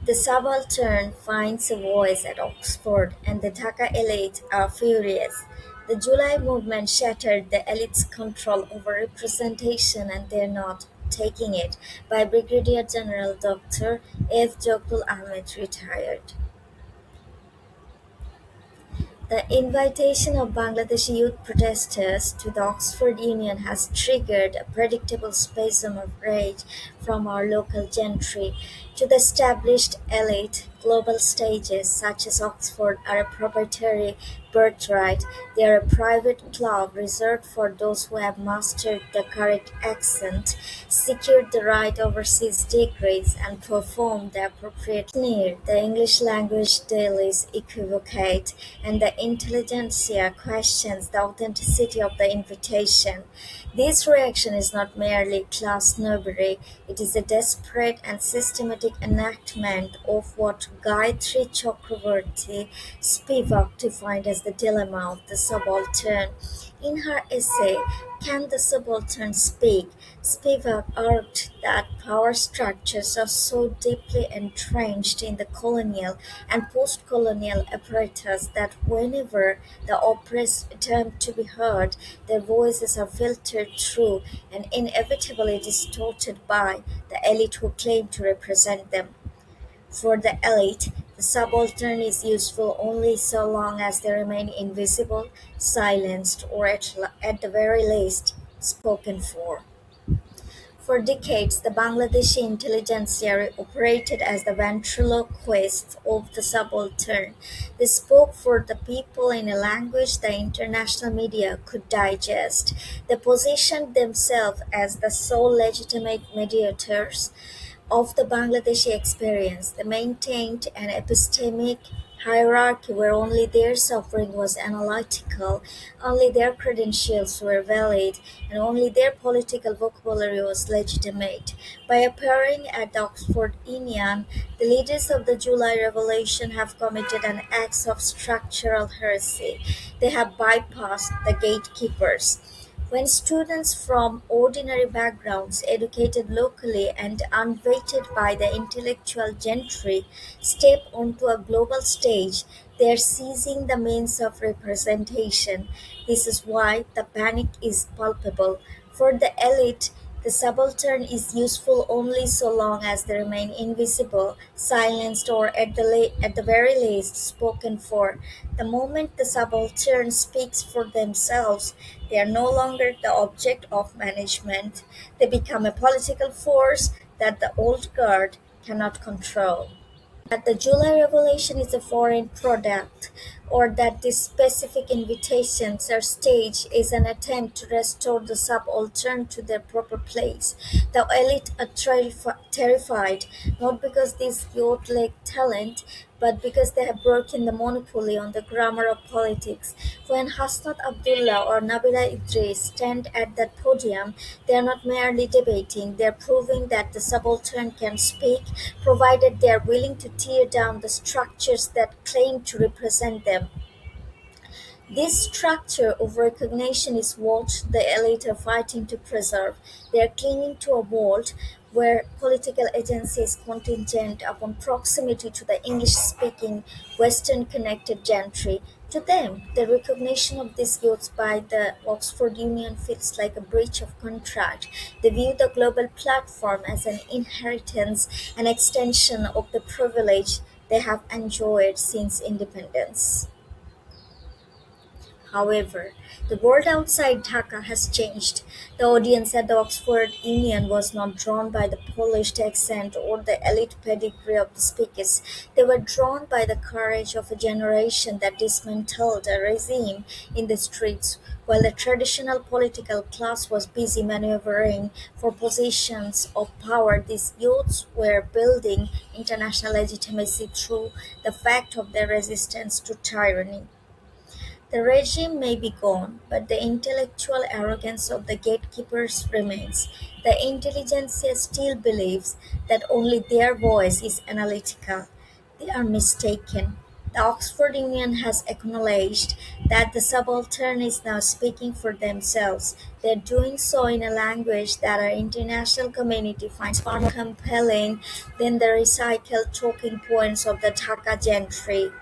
The subaltern finds a voice at Oxford, and the Dhaka elite are furious. The July movement shattered the elite's control over representation, and they're not taking it by Brigadier General Dr. F. Jokul Ahmed, retired. The invitation of Bangladeshi youth protesters to the Oxford Union has triggered a predictable spasm of rage from our local gentry. To the established elite, global stages such as Oxford are a proprietary birthright. They are a private club reserved for those who have mastered the correct accent, secured the right overseas degrees, and performed the appropriate sneer. The English language dailies equivocate, and the intelligentsia questions the authenticity of the invitation. This reaction is not merely class snobbery, it is a desperate and systematic enactment of what Gayatri Chakravorty Spivak defined as the dilemma of the subaltern. In her essay, Can the Subaltern Speak? Spivak argued that power structures are so deeply entrenched in the colonial and post-colonial apparatus that whenever the oppressed attempt to be heard, their voices are filtered through and inevitably distorted by the elite who claim to represent them. For the elite, the subaltern is useful only so long as they remain invisible, silenced, or at the very least, spoken for. For decades, the Bangladeshi intelligentsia operated as the ventriloquists of the subaltern. They spoke for the people in a language the international media could digest. They positioned themselves as the sole legitimate mediators of the Bangladeshi experience. They maintained an epistemic hierarchy where only their suffering was analytical, only their credentials were valid, and only their political vocabulary was legitimate. By appearing at the Oxford Union, the leaders of the July Revolution have committed an act of structural heresy. They have bypassed the gatekeepers. When students from ordinary backgrounds, educated locally and unweighted by the intellectual gentry, step onto a global stage, they are seizing the means of representation. This is why the panic is palpable. For the elite, the subaltern is useful only so long as they remain invisible, silenced, or at the very least spoken for. The moment the subaltern speaks for themselves, they are no longer the object of management. They become a political force that the old guard cannot control. That the July Revelation is a foreign product, or that these specific invitations or stage is an attempt to restore the subaltern to their proper place. The elite are terrified, not because these youth lack talent, but because they have broken the monopoly on the grammar of politics. When Hasnat Abdulla or Nabila Idris stand at that podium, they are not merely debating, they are proving that the subaltern can speak, provided they are willing to tear down the structures that claim to represent them. This structure of recognition is what the elite are fighting to preserve. They are clinging to a world where political agency is contingent upon proximity to the English-speaking, Western-connected gentry. To them, the recognition of these youths by the Oxford Union feels like a breach of contract. They view the global platform as an inheritance, an extension of the privilege they have enjoyed since independence. However, the world outside Dhaka has changed. The audience at the Oxford Union was not drawn by the polished accent or the elite pedigree of the speakers. They were drawn by the courage of a generation that dismantled a regime in the streets. While the traditional political class was busy maneuvering for positions of power, these youths were building international legitimacy through the fact of their resistance to tyranny. The regime may be gone, but the intellectual arrogance of the gatekeepers remains. The intelligentsia still believes that only their voice is analytical. They are mistaken. The Oxford Union has acknowledged that the subaltern is now speaking for themselves. They're doing so in a language that our international community finds far more compelling than the recycled talking points of the Dhaka gentry.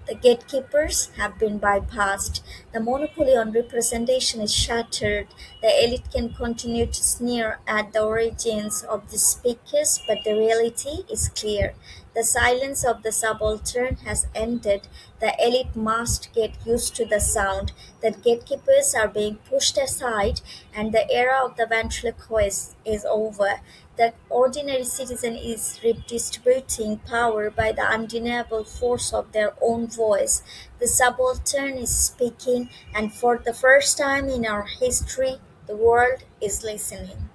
The gatekeepers have been bypassed, the monopoly on representation is shattered, the elite can continue to sneer at the origins of the speakers, but the reality is clear. The silence of the subaltern has ended. The elite must get used to the sound that gatekeepers are being pushed aside, and the era of the ventriloquist is over. The ordinary citizen is redistributing power by the undeniable force of their own voice. The subaltern is speaking, and for the first time in our history, the world is listening.